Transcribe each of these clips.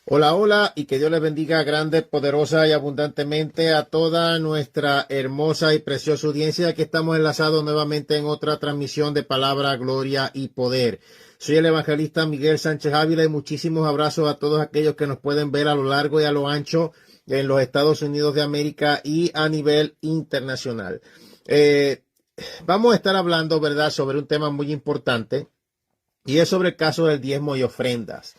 Hola, hola, y que Dios les bendiga grande, poderosa y abundantemente a toda nuestra hermosa y preciosa audiencia. Aquí estamos enlazados nuevamente en otra transmisión de palabra, gloria y poder. Soy el evangelista Miguel Sánchez Ávila y muchísimos abrazos a todos aquellos que nos pueden ver a lo largo y a lo ancho en los Estados Unidos de América y a nivel internacional. Vamos a estar hablando, ¿verdad?, sobre un tema muy importante y es sobre el caso del diezmo y ofrendas.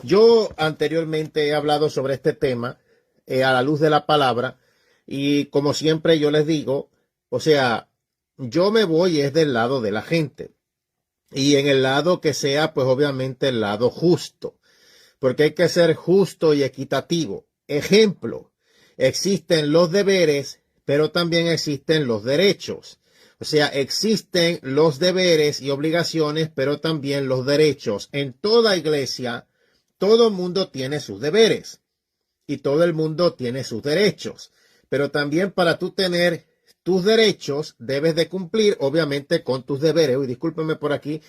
Yo anteriormente he hablado sobre este tema a la luz de la palabra y como siempre yo les digo, o sea, yo me voy es del lado de la gente y en el lado que sea, pues obviamente el lado justo, porque hay que ser justo y equitativo. Ejemplo, existen los deberes, pero también existen los derechos. O sea, existen los deberes y obligaciones, pero también los derechos. En toda iglesia, todo el mundo tiene sus deberes y todo el mundo tiene sus derechos. Pero también para tú tener tus derechos, debes de cumplir, obviamente, con tus deberes. Uy, discúlpenme por aquí.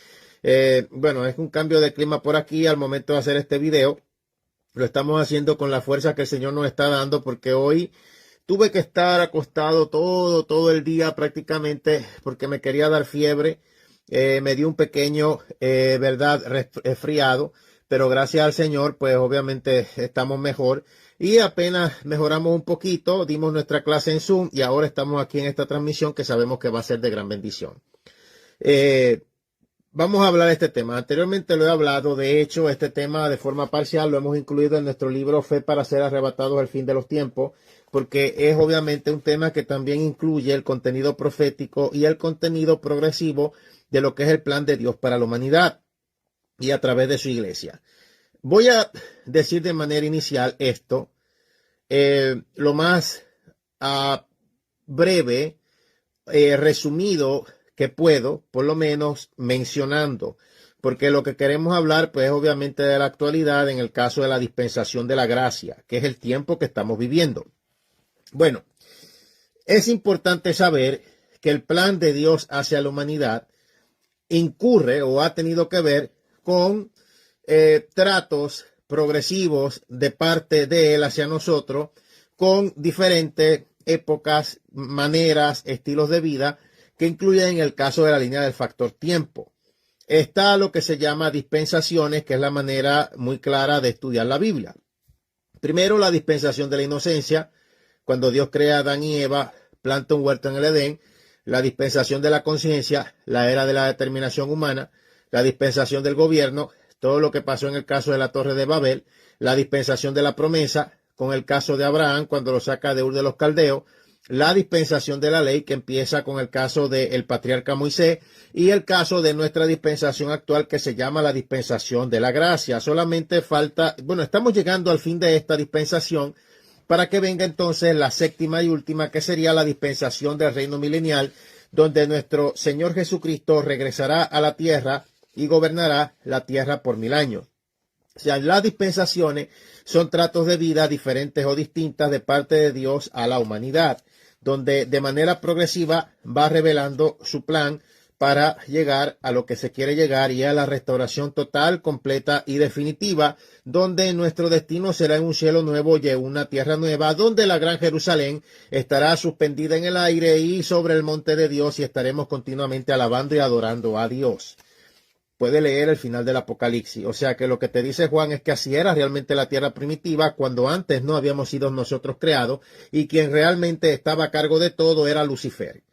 Bueno, es un cambio de clima por aquí al momento de hacer este video. Lo estamos haciendo con la fuerza que el Señor nos está dando porque hoy tuve que estar acostado todo el día prácticamente porque me quería dar fiebre. Me dio un pequeño, verdad, resfriado, pero gracias al Señor, pues obviamente estamos mejor y apenas mejoramos un poquito, dimos nuestra clase en Zoom y ahora estamos aquí en esta transmisión que sabemos que va a ser de gran bendición. Vamos a hablar de este tema. Anteriormente lo he hablado, de hecho, este tema de forma parcial lo hemos incluido en nuestro libro Fe para ser arrebatados al fin de los tiempos, porque es obviamente un tema que también incluye el contenido profético y el contenido progresivo de lo que es el plan de Dios para la humanidad y a través de su iglesia. Voy a decir de manera inicial esto, lo más breve, resumido que puedo, por lo menos mencionando, porque lo que queremos hablar, pues obviamente de la actualidad en el caso de la dispensación de la gracia, que es el tiempo que estamos viviendo. Bueno, es importante saber que el plan de Dios hacia la humanidad incurre o ha tenido que ver con tratos progresivos de parte de él hacia nosotros, con diferentes épocas, maneras, estilos de vida, que incluyen en el caso de la línea del factor tiempo. Está lo que se llama dispensaciones, que es la manera muy clara de estudiar la Biblia. Primero, la dispensación de la inocencia, cuando Dios crea a Adán y Eva, planta un huerto en el Edén. La dispensación de la conciencia, la era de la determinación humana. La dispensación del gobierno, todo lo que pasó en el caso de la Torre de Babel. La dispensación de la promesa, con el caso de Abraham, cuando lo saca de Ur de los Caldeos. La dispensación de la ley, que empieza con el caso del patriarca Moisés, y el caso de nuestra dispensación actual, que se llama la dispensación de la gracia. Solamente falta, bueno, estamos llegando al fin de esta dispensación para que venga entonces la séptima y última, que sería la dispensación del reino milenial, donde nuestro Señor Jesucristo regresará a la tierra y gobernará la tierra por 1000 años. O sea, las dispensaciones son tratos de vida diferentes o distintas de parte de Dios a la humanidad, donde de manera progresiva va revelando su plan para llegar a lo que se quiere llegar y a la restauración total, completa y definitiva, donde nuestro destino será en un cielo nuevo y en una tierra nueva, donde la gran Jerusalén estará suspendida en el aire y sobre el monte de Dios y estaremos continuamente alabando y adorando a Dios. Puede leer el final del Apocalipsis. O sea que lo que te dice Juan es que así era realmente la tierra primitiva cuando antes no habíamos sido nosotros creados y quien realmente estaba a cargo de todo era Lucifer,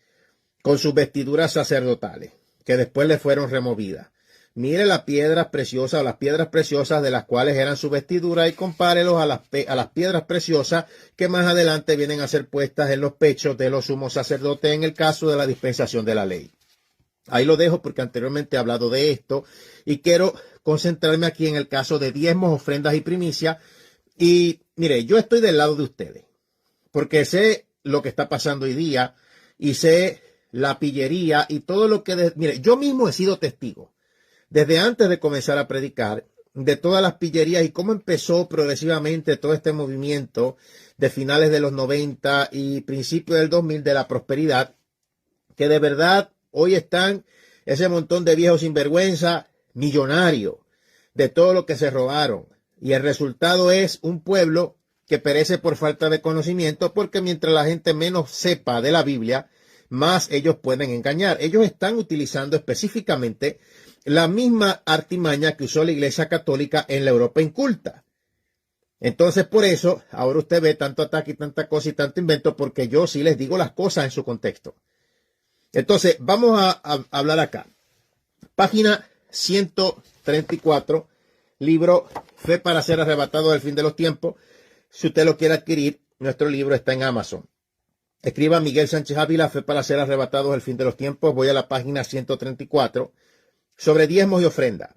con sus vestiduras sacerdotales, que después le fueron removidas. Mire las piedras preciosas o las piedras preciosas de las cuales eran su vestidura y compárelos a las piedras preciosas que más adelante vienen a ser puestas en los pechos de los sumos sacerdotes en el caso de la dispensación de la ley. Ahí lo dejo porque anteriormente he hablado de esto y quiero concentrarme aquí en el caso de diezmos, ofrendas y primicias. Y mire, yo estoy del lado de ustedes porque sé lo que está pasando hoy día y sé la pillería y todo lo que... Mire, yo mismo he sido testigo desde antes de comenzar a predicar de todas las pillerías y cómo empezó progresivamente todo este movimiento de finales de los 90 y principios del 2000 de la prosperidad, que de verdad hoy están ese montón de viejos sinvergüenza millonarios de todo lo que se robaron, Y el resultado es un pueblo que perece por falta de conocimiento, porque mientras la gente menos sepa de la Biblia, más ellos pueden engañar. Ellos están utilizando específicamente la misma artimaña que usó la Iglesia Católica en la Europa inculta. Entonces, por eso, ahora usted ve tanto ataque y tanta cosa y tanto invento, porque yo sí les digo las cosas en su contexto. Entonces, vamos a hablar acá. Página 134, libro Fe para ser arrebatado del fin de los tiempos. Si usted lo quiere adquirir, nuestro libro está en Amazon. Escriba Miguel Sánchez Ávila, Fe para ser arrebatados del fin de los tiempos. Voy a la página 134, sobre diezmos y ofrenda.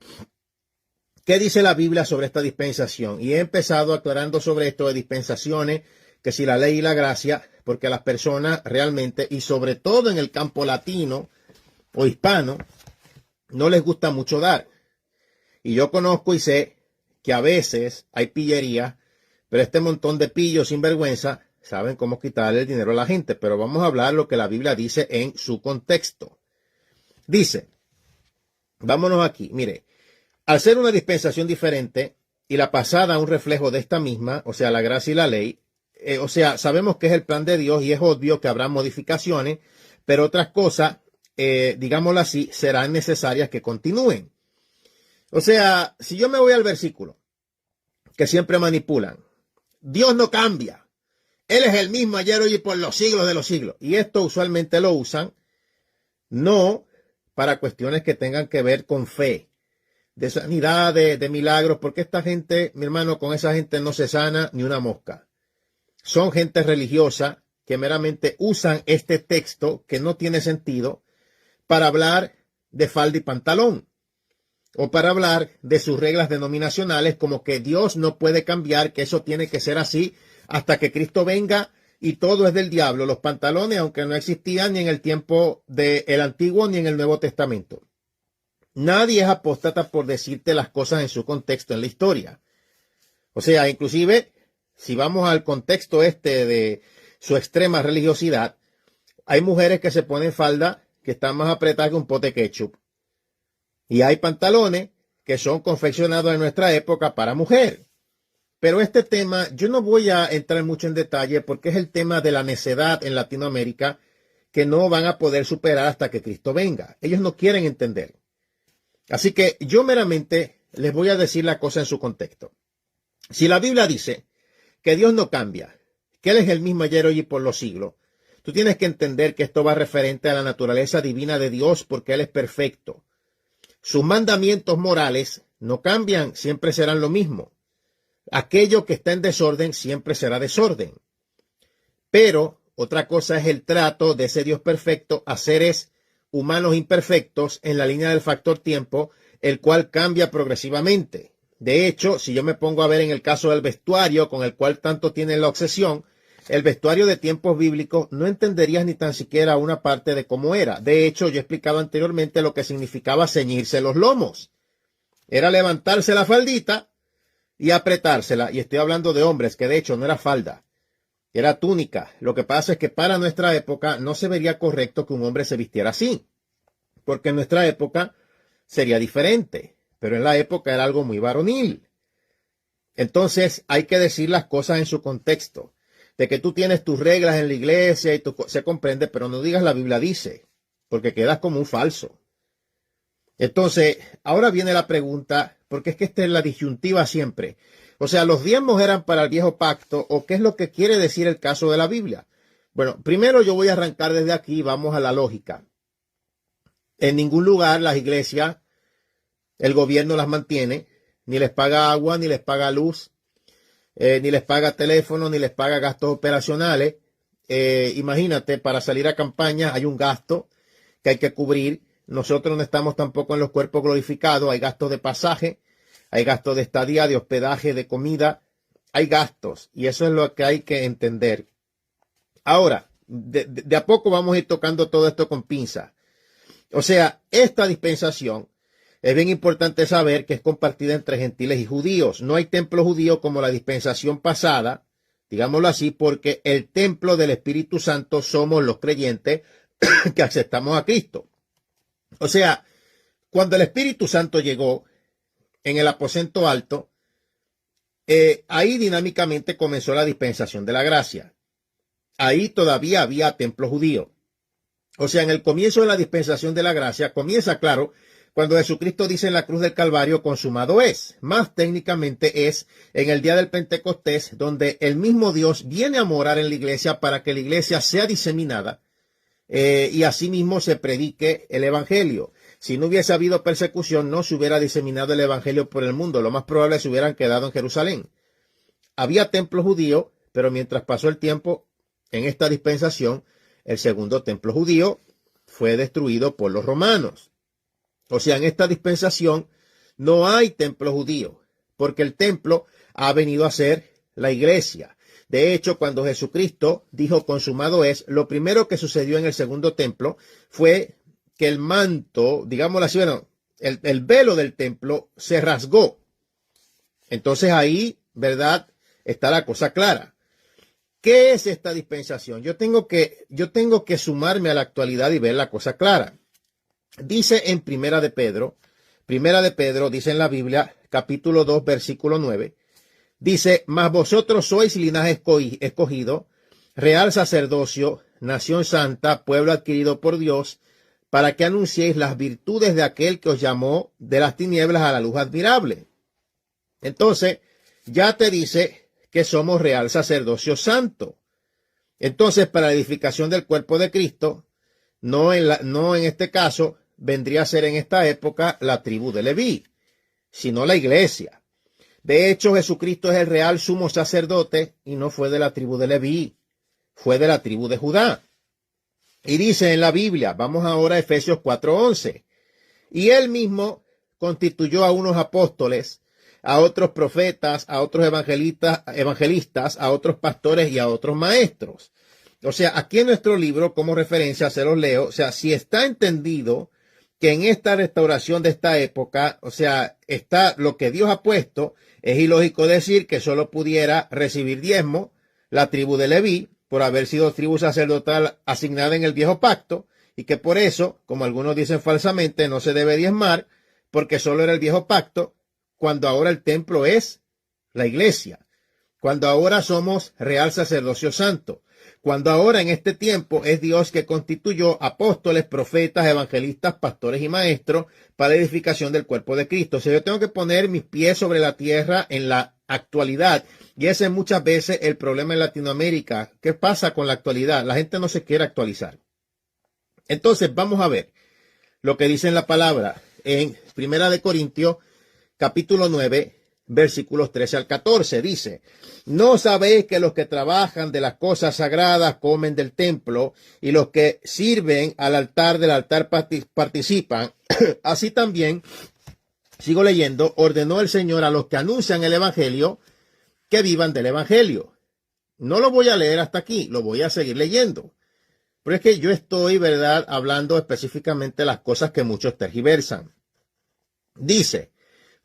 ¿Qué dice la Biblia sobre esta dispensación? Y he empezado aclarando sobre esto de dispensaciones, que si la ley y la gracia, porque a las personas realmente, y sobre todo en el campo latino o hispano, no les gusta mucho dar. Y yo conozco y sé que a veces hay pillería, pero este montón de pillos sin vergüenza saben cómo quitarle el dinero a la gente. Pero vamos a hablar lo que la Biblia dice en su contexto. Dice, vámonos aquí, mire, al ser una dispensación diferente y la pasada un reflejo de esta misma, o sea, la gracia y la ley, sabemos que es el plan de Dios y es obvio que habrá modificaciones, pero otras cosas, digámoslo así, serán necesarias que continúen. O sea, si yo me voy al versículo que siempre manipulan, Dios no cambia, Él es el mismo ayer, hoy y por los siglos de los siglos. Y esto usualmente lo usan no para cuestiones que tengan que ver con fe, de sanidad, de milagros, porque esta gente, mi hermano, con esa gente no se sana ni una mosca. Son gente religiosa que meramente usan este texto que no tiene sentido para hablar de falda y pantalón, o para hablar de sus reglas denominacionales, como que Dios no puede cambiar, que eso tiene que ser así hasta que Cristo venga y todo es del diablo. Los pantalones, aunque no existían ni en el tiempo del Antiguo ni en el Nuevo Testamento. Nadie es apóstata por decirte las cosas en su contexto en la historia. O sea, inclusive, si vamos al contexto de su extrema religiosidad, hay mujeres que se ponen falda que están más apretadas que un pote de ketchup. Y hay pantalones que son confeccionados en nuestra época para mujer. Pero este tema, yo no voy a entrar mucho en detalle porque es el tema de la necedad en Latinoamérica que no van a poder superar hasta que Cristo venga. Ellos no quieren entender. Así que yo meramente les voy a decir la cosa en su contexto. Si la Biblia dice que Dios no cambia, que Él es el mismo ayer, hoy y por los siglos, tú tienes que entender que esto va referente a la naturaleza divina de Dios porque Él es perfecto. Sus mandamientos morales no cambian, siempre serán lo mismo. Aquello que está en desorden siempre será desorden. Pero otra cosa es el trato de ese Dios perfecto a seres humanos imperfectos en la línea del factor tiempo, el cual cambia progresivamente. De hecho, si yo me pongo a ver en el caso del vestuario, con el cual tanto tienen la obsesión, el vestuario de tiempos bíblicos no entenderías ni tan siquiera una parte de cómo era. De hecho, yo he explicado anteriormente lo que significaba ceñirse los lomos. Era levantarse la faldita y apretársela. Y estoy hablando de hombres, que de hecho no era falda, era túnica. Lo que pasa es que para nuestra época no se vería correcto que un hombre se vistiera así, porque en nuestra época sería diferente, pero en la época era algo muy varonil. Entonces hay que decir las cosas en su contexto, de que tú tienes tus reglas en la iglesia y se comprende, pero no digas la Biblia dice, porque quedas como un falso. Entonces, ahora viene la pregunta, porque es que esta es la disyuntiva siempre. O sea, ¿los diezmos eran para el viejo pacto o qué es lo que quiere decir el caso de la Biblia? Bueno, primero yo voy a arrancar desde aquí, vamos a la lógica. En ningún lugar las iglesias, el gobierno las mantiene, ni les paga agua, ni les paga luz, ni les paga teléfono, ni les paga gastos operacionales. Imagínate, para salir a campaña hay un gasto que hay que cubrir. Nosotros no estamos tampoco en los cuerpos glorificados, hay gastos de pasaje, hay gastos de estadía, de hospedaje, de comida, hay gastos y eso es lo que hay que entender. Ahora, de a poco vamos a ir tocando todo esto con pinza. O sea, esta dispensación es bien importante saber que es compartida entre gentiles y judíos. No hay templo judío como la dispensación pasada, digámoslo así, porque el templo del Espíritu Santo somos los creyentes que aceptamos a Cristo. O sea, cuando el Espíritu Santo llegó en el aposento alto, ahí dinámicamente comenzó la dispensación de la gracia. Ahí todavía había templo judío. O sea, en el comienzo de la dispensación de la gracia, comienza, claro, cuando Jesucristo dice en la cruz del Calvario, consumado es. Más técnicamente es en el día del Pentecostés, donde el mismo Dios viene a morar en la iglesia para que la iglesia sea diseminada y asimismo se predique el evangelio. Si no hubiese habido persecución, no se hubiera diseminado el evangelio por el mundo. Lo más probable es que se hubieran quedado en Jerusalén. Había templo judío, pero mientras pasó el tiempo en esta dispensación, el segundo templo judío fue destruido por los romanos. O sea, en esta dispensación no hay templo judío, porque el templo ha venido a ser la iglesia. De hecho, cuando Jesucristo dijo consumado es, lo primero que sucedió en el segundo templo fue que el manto, digámoslo así, bueno, el velo del templo se rasgó. Entonces ahí, ¿verdad?, está la cosa clara. ¿Qué es esta dispensación? Yo tengo que sumarme a la actualidad y ver la cosa clara. Dice en Primera de Pedro, dice en la Biblia, capítulo 2, versículo 9, dice, mas vosotros sois linaje escogido, real sacerdocio, nación santa, pueblo adquirido por Dios, para que anunciéis las virtudes de aquel que os llamó de las tinieblas a la luz admirable. Entonces, ya te dice que somos real sacerdocio santo. Entonces, para la edificación del cuerpo de Cristo, no en este caso, vendría a ser en esta época la tribu de Leví, sino la iglesia. De hecho, Jesucristo es el real sumo sacerdote y no fue de la tribu de Leví, fue de la tribu de Judá. Y dice en la Biblia, vamos ahora a Efesios 4:11, y él mismo constituyó a unos apóstoles, a otros profetas, a otros evangelistas, a otros pastores y a otros maestros. O sea, aquí en nuestro libro, como referencia, se los leo, o sea, si está entendido que en esta restauración de esta época, o sea, está lo que Dios ha puesto, es ilógico decir que solo pudiera recibir diezmo la tribu de Leví, por haber sido tribu sacerdotal asignada en el viejo pacto, y que por eso, como algunos dicen falsamente, no se debe diezmar, porque solo era el viejo pacto, cuando ahora el templo es la iglesia, cuando ahora somos real sacerdocio santo, cuando ahora en este tiempo es Dios que constituyó apóstoles, profetas, evangelistas, pastores y maestros para la edificación del cuerpo de Cristo. O sea, yo tengo que poner mis pies sobre la tierra en la actualidad, y ese es muchas veces el problema en Latinoamérica. ¿Qué pasa con la actualidad? La gente no se quiere actualizar. Entonces, vamos a ver lo que dice en la palabra en Primera de Corintios, capítulo 9, versículos 13 al 14. Dice, ¿no sabéis que los que trabajan de las cosas sagradas comen del templo, y los que sirven al altar del altar participan? Así también, sigo leyendo, ordenó el Señor a los que anuncian el evangelio que vivan del evangelio. No lo voy a leer hasta aquí, lo voy a seguir leyendo. Pero es que yo estoy, ¿verdad?, hablando específicamente de las cosas que muchos tergiversan. Dice,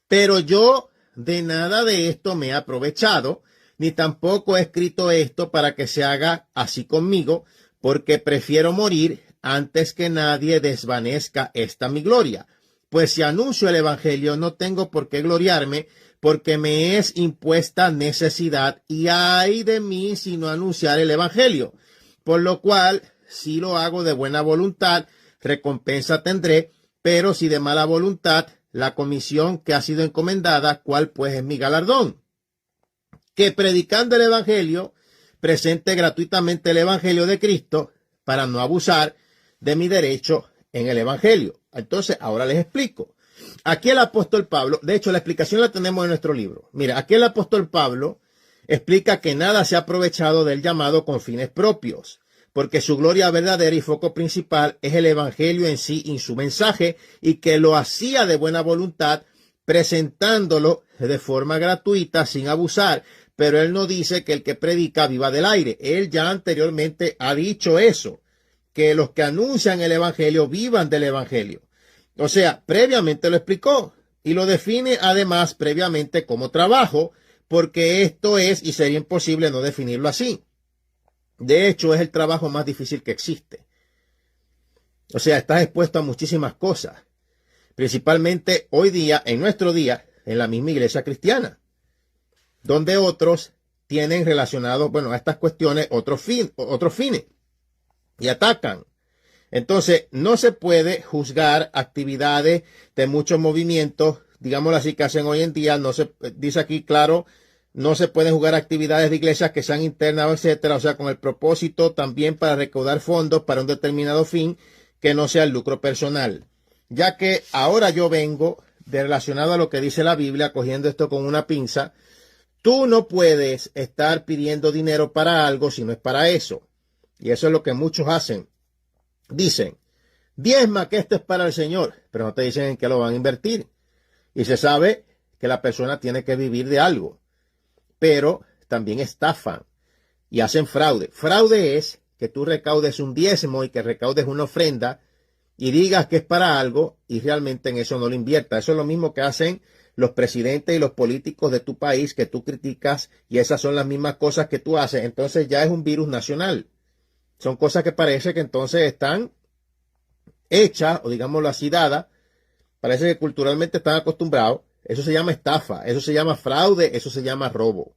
pero yo de nada de esto me he aprovechado, ni tampoco he escrito esto para que se haga así conmigo, porque prefiero morir antes que nadie desvanezca esta mi gloria. Pues si anuncio el evangelio no tengo por qué gloriarme, porque me es impuesta necesidad, y ay de mí si no anunciar el evangelio. Por lo cual, si lo hago de buena voluntad, recompensa tendré, pero si de mala voluntad, la comisión que ha sido encomendada, ¿cuál pues es mi galardón? Que predicando el evangelio, presente gratuitamente el evangelio de Cristo, para no abusar de mi derecho en el evangelio. Entonces, ahora les explico. Aquí el apóstol Pablo, de hecho la explicación la tenemos en nuestro libro. Mira, aquí el apóstol Pablo explica que nada se ha aprovechado del llamado con fines propios, porque su gloria verdadera y foco principal es el evangelio en sí y su mensaje, y que lo hacía de buena voluntad, presentándolo de forma gratuita, sin abusar. Pero él no dice que el que predica viva del aire. Él ya anteriormente ha dicho eso, que los que anuncian el evangelio vivan del evangelio. O sea, previamente lo explicó y lo define además previamente como trabajo, porque esto es, y sería imposible no definirlo así. De hecho, es el trabajo más difícil que existe. O sea, estás expuesto a muchísimas cosas, principalmente hoy día, en nuestro día, en la misma iglesia cristiana. donde otros tienen relacionados, bueno, a estas cuestiones otros fines y atacan. Entonces, no se puede juzgar actividades de muchos movimientos, digámoslo así, que hacen hoy en día. No se dice aquí, claro, no se pueden jugar actividades de iglesias que sean internas, etcétera, o sea, con el propósito también para recaudar fondos para un determinado fin que no sea el lucro personal. Ya que ahora yo vengo de relacionado a lo que dice la Biblia, cogiendo esto con una pinza, tú no puedes estar pidiendo dinero para algo si no es para eso. Y eso es lo que muchos hacen. Dicen, diezma que esto es para el Señor, pero no te dicen en qué lo van a invertir. Y se sabe que la persona tiene que vivir de algo, pero también estafan y hacen fraude. Fraude es que tú recaudes un diezmo y que recaudes una ofrenda y digas que es para algo y realmente en eso no lo inviertas. Eso es lo mismo que hacen los presidentes y los políticos de tu país que tú criticas, y esas son las mismas cosas que tú haces. Entonces ya es un virus nacional. Son cosas que parece que entonces están hechas, o digámoslo así, dadas. Parece que culturalmente están acostumbrados. Eso se llama estafa, eso se llama fraude, eso se llama robo.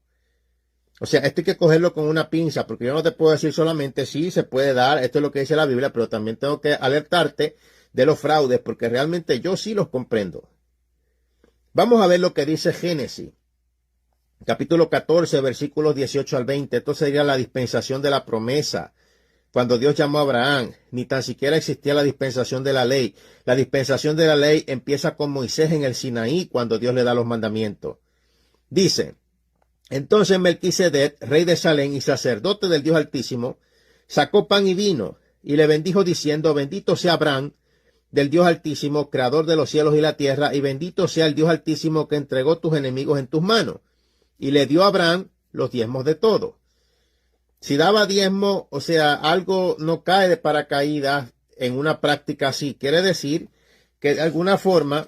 O sea, esto hay que cogerlo con una pinza, porque yo no te puedo decir solamente sí se puede dar, esto es lo que dice la Biblia, pero también tengo que alertarte de los fraudes, porque realmente yo sí los comprendo. Vamos a ver lo que dice Génesis, capítulo 14, versículos 18 al 20. Esto sería la dispensación de la promesa. Cuando Dios llamó a Abraham, ni tan siquiera existía la dispensación de la ley. La dispensación de la ley empieza con Moisés en el Sinaí, cuando Dios le da los mandamientos. Dice, entonces Melquisedec, rey de Salem y sacerdote del Dios Altísimo, sacó pan y vino, y le bendijo diciendo, bendito sea Abraham, del Dios Altísimo, creador de los cielos y la tierra, y bendito sea el Dios Altísimo que entregó tus enemigos en tus manos. Y le dio a Abraham los diezmos de todo. Si daba diezmo, o sea, algo no cae de paracaídas en una práctica así. Quiere decir que de alguna forma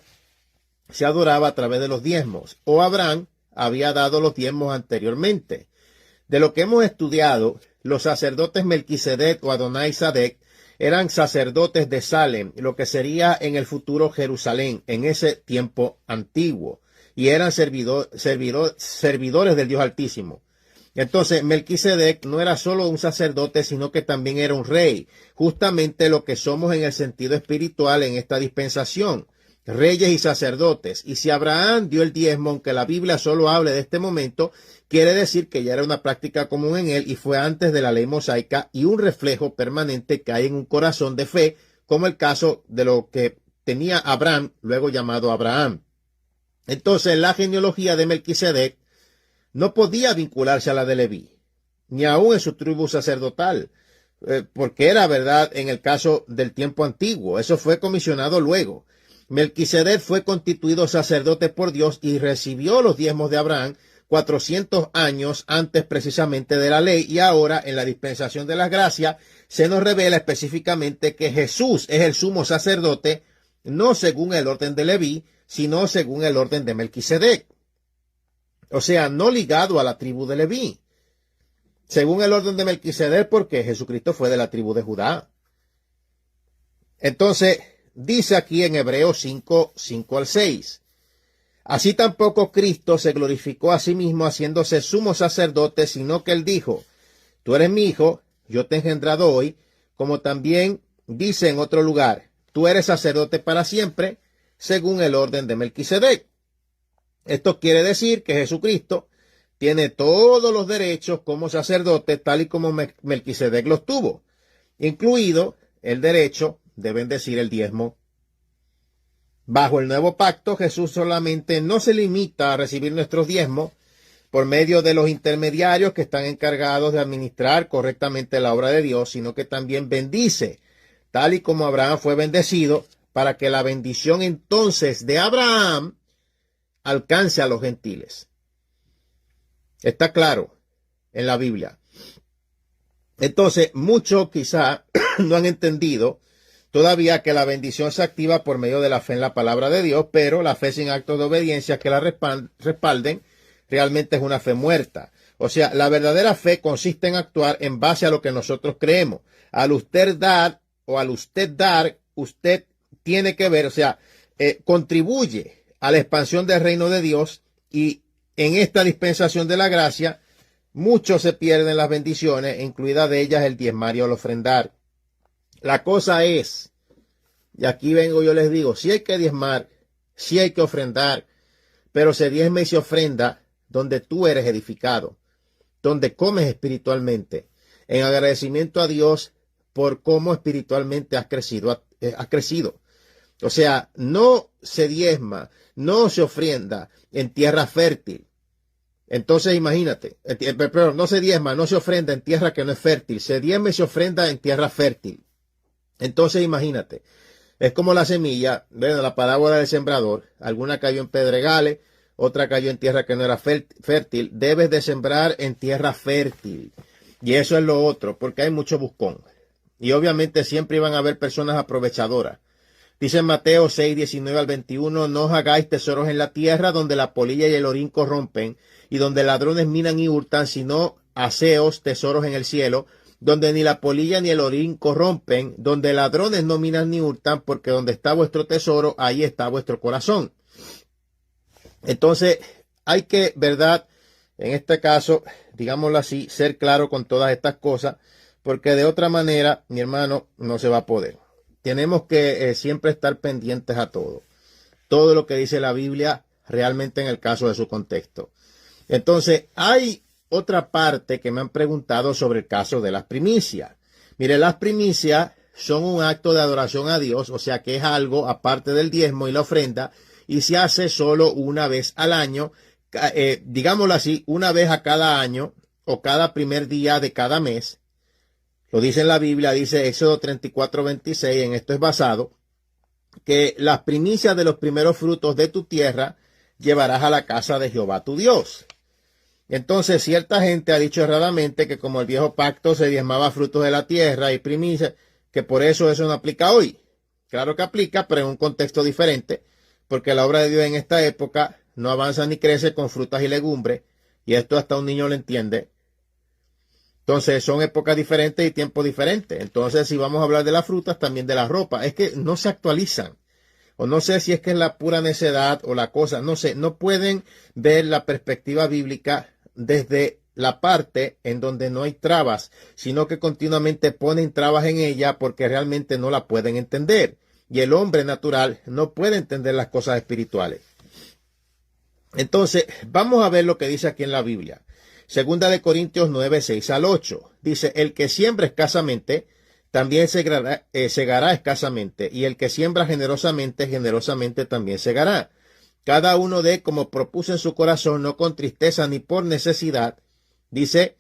se adoraba a través de los diezmos. O Abraham había dado los diezmos anteriormente. De lo que hemos estudiado, los sacerdotes Melquisedec o Adonai Sadek eran sacerdotes de Salem, lo que sería en el futuro Jerusalén, en ese tiempo antiguo. Y eran servidores del Dios Altísimo. Entonces, Melquisedec no era solo un sacerdote, sino que también era un rey, justamente lo que somos en el sentido espiritual en esta dispensación, reyes y sacerdotes. Y si Abraham dio el diezmo, aunque la Biblia solo hable de este momento, quiere decir que ya era una práctica común en él y fue antes de la ley mosaica y un reflejo permanente que hay en un corazón de fe, como el caso de lo que tenía Abraham, luego llamado Abraham. Entonces, la genealogía de Melquisedec no podía vincularse a la de Leví, ni aún en su tribu sacerdotal, porque era verdad en el caso del tiempo antiguo. Eso fue comisionado luego. Melquisedec fue constituido sacerdote por Dios y recibió los diezmos de Abraham 400 años antes precisamente de la ley, y ahora en la dispensación de las gracias se nos revela específicamente que Jesús es el sumo sacerdote, no según el orden de Leví, sino según el orden de Melquisedec. O sea, no ligado a la tribu de Leví, según el orden de Melquisedec, porque Jesucristo fue de la tribu de Judá. Entonces, dice aquí en Hebreos 5, 5 al 6, así tampoco Cristo se glorificó a sí mismo haciéndose sumo sacerdote, sino que él dijo, tú eres mi hijo, yo te he engendrado hoy, como también dice en otro lugar, tú eres sacerdote para siempre, según el orden de Melquisedec. Esto quiere decir que Jesucristo tiene todos los derechos como sacerdote, tal y como Melquisedec los tuvo, incluido el derecho de bendecir el diezmo. Bajo el nuevo pacto, Jesús solamente no se limita a recibir nuestros diezmos por medio de los intermediarios que están encargados de administrar correctamente la obra de Dios, sino que también bendice, tal y como Abraham fue bendecido, para que la bendición entonces de Abraham alcance a los gentiles. Está claro en la Biblia. Entonces, muchos quizá no han entendido todavía que la bendición se activa por medio de la fe en la palabra de Dios, pero la fe sin actos de obediencia que la respalden realmente es una fe muerta. O sea, la verdadera fe consiste en actuar en base a lo que nosotros creemos. Al usted dar, usted tiene que ver, o sea, contribuye a la expansión del reino de Dios, y en esta dispensación de la gracia, muchos se pierden las bendiciones, incluida de ellas el diezmar y el ofrendar. La cosa es, y aquí vengo yo les digo, sí hay que diezmar, sí hay que ofrendar, pero se diezma y se ofrenda donde tú eres edificado, donde comes espiritualmente, en agradecimiento a Dios por cómo espiritualmente has crecido. O sea, no se diezma, no se ofrenda en tierra fértil. Entonces imagínate, pero no se diezma, no se ofrenda en tierra que no es fértil, se diezma y se ofrenda en tierra fértil. Entonces imagínate, es como la semilla, bueno, la parábola del sembrador, alguna cayó en pedregales, otra cayó en tierra que no era fértil. Debes de sembrar en tierra fértil. Y eso es lo otro, porque hay mucho buscón. Y obviamente siempre iban a haber personas aprovechadoras. Dice en Mateo 6, 19 al 21, no os hagáis tesoros en la tierra donde la polilla y el orín corrompen y donde ladrones minan y hurtan, sino haceos tesoros en el cielo, donde ni la polilla ni el orín corrompen, donde ladrones no minan ni hurtan, porque donde está vuestro tesoro, ahí está vuestro corazón. Entonces, hay que, ¿verdad? En este caso, digámoslo así, ser claro con todas estas cosas, porque de otra manera, mi hermano, no se va a poder. Tenemos que siempre estar pendientes a todo. Todo lo que dice la Biblia, realmente en el caso de su contexto. Entonces, hay otra parte que me han preguntado sobre el caso de las primicias. Mire, las primicias son un acto de adoración a Dios, o sea que es algo aparte del diezmo y la ofrenda, y se hace solo una vez al año, digámoslo así, una vez a cada año o cada primer día de cada mes. Lo dice en la Biblia, dice Éxodo 34, 26, en esto es basado, que las primicias de los primeros frutos de tu tierra llevarás a la casa de Jehová tu Dios. Entonces, cierta gente ha dicho erradamente que como el viejo pacto se diezmaba frutos de la tierra y primicias, que por eso no aplica hoy. Claro que aplica, pero en un contexto diferente, porque la obra de Dios en esta época no avanza ni crece con frutas y legumbres, y esto hasta un niño lo entiende. Entonces, son épocas diferentes y tiempos diferentes. Entonces, si vamos a hablar de las frutas, también de la ropa, es que no se actualizan. O no sé si es que es la pura necedad o la cosa, no sé, no pueden ver la perspectiva bíblica desde la parte en donde no hay trabas, sino que continuamente ponen trabas en ella porque realmente no la pueden entender. Y el hombre natural no puede entender las cosas espirituales. Entonces, vamos a ver lo que dice aquí en la Biblia. Segunda de Corintios 9, 6 al 8. Dice, el que siembra escasamente, también segará escasamente. Y el que siembra generosamente, generosamente también segará. Cada uno dé como propuso en su corazón, no con tristeza ni por necesidad. Dice,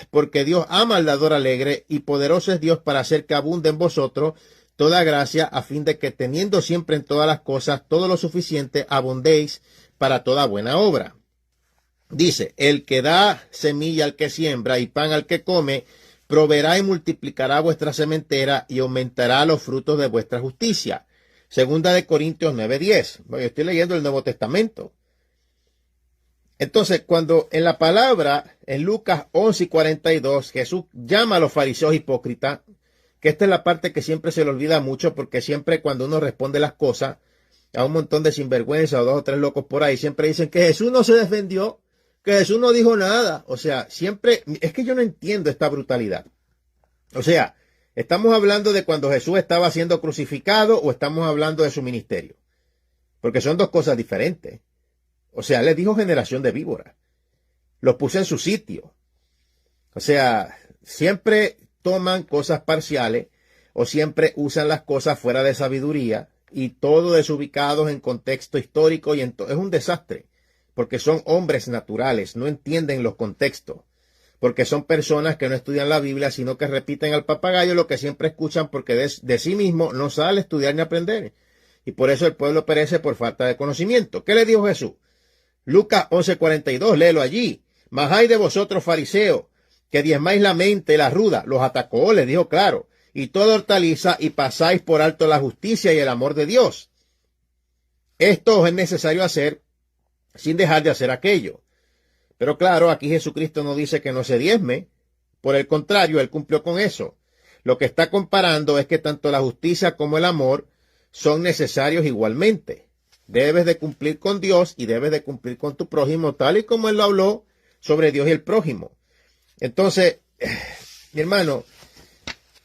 porque Dios ama al dador alegre y poderoso es Dios para hacer que abunde en vosotros toda gracia, a fin de que teniendo siempre en todas las cosas todo lo suficiente, abundéis para toda buena obra. Dice, el que da semilla al que siembra y pan al que come, proveerá y multiplicará vuestra sementera y aumentará los frutos de vuestra justicia. Segunda de Corintios 9:10. Bueno, yo estoy leyendo el Nuevo Testamento. Entonces, cuando en la palabra, en Lucas 11:42, Jesús llama a los fariseos hipócritas, que esta es la parte que siempre se le olvida mucho, porque siempre cuando uno responde las cosas a un montón de sinvergüenza o dos o tres locos por ahí, siempre dicen que Jesús no se defendió, que Jesús no dijo nada. O sea, siempre, es que yo no entiendo esta brutalidad. O sea, ¿estamos hablando de cuando Jesús estaba siendo crucificado o estamos hablando de su ministerio? Porque son dos cosas diferentes. O sea, les dijo generación de víboras. Los puse en su sitio. O sea, siempre toman cosas parciales o siempre usan las cosas fuera de sabiduría y todo desubicados en contexto histórico y es un desastre. Porque son hombres naturales, no entienden los contextos. Porque son personas que no estudian la Biblia, sino que repiten al papagayo lo que siempre escuchan porque de sí mismo no sale estudiar ni aprender. Y por eso el pueblo perece por falta de conocimiento. ¿Qué le dijo Jesús? Lucas 11:42, léelo allí. Mas hay de vosotros fariseos, que diezmáis la mente y la ruda. Los atacó, les dijo claro. Y toda hortaliza y pasáis por alto la justicia y el amor de Dios. Esto es necesario hacer sin dejar de hacer aquello. Pero claro, aquí Jesucristo no dice que no se diezme. Por el contrario, él cumplió con eso. Lo que está comparando es que tanto la justicia como el amor son necesarios igualmente. Debes de cumplir con Dios y debes de cumplir con tu prójimo, tal y como él lo habló sobre Dios y el prójimo. Entonces, mi hermano,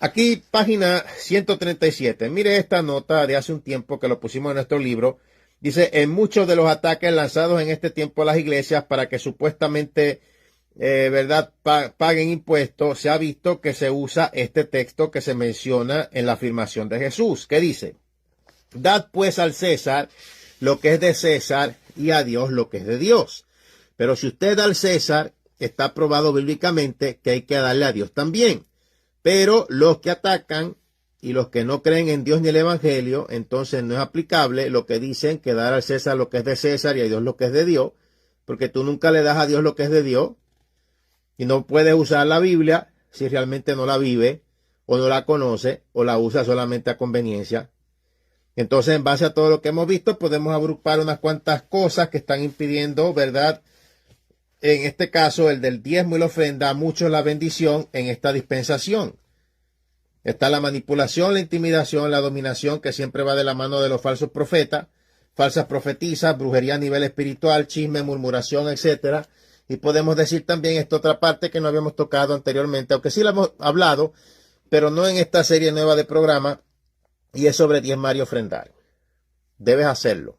aquí página 137. Mire esta nota de hace un tiempo que lo pusimos en nuestro libro. Dice, en muchos de los ataques lanzados en este tiempo a las iglesias para que supuestamente, verdad, paguen impuestos, se ha visto que se usa este texto que se menciona en la afirmación de Jesús, que dice, dad pues al César lo que es de César y a Dios lo que es de Dios. Pero si usted da al César, está probado bíblicamente que hay que darle a Dios también. Pero los que atacan y los que no creen en Dios ni el Evangelio, entonces no es aplicable lo que dicen que dar al César lo que es de César y a Dios lo que es de Dios, porque tú nunca le das a Dios lo que es de Dios y no puedes usar la Biblia si realmente no la vive o no la conoce o la usa solamente a conveniencia. Entonces, en base a todo lo que hemos visto, podemos agrupar unas cuantas cosas que están impidiendo, ¿verdad? En este caso, el del diezmo y la ofrenda, a muchos la bendición en esta dispensación. Está la manipulación, la intimidación, la dominación, que siempre va de la mano de los falsos profetas, falsas profetizas, brujería a nivel espiritual, chisme, murmuración, etcétera. Y podemos decir también esta otra parte que no habíamos tocado anteriormente, aunque sí la hemos hablado, pero no en esta serie nueva de programa, y es sobre diezmar y ofrendar. Debes hacerlo.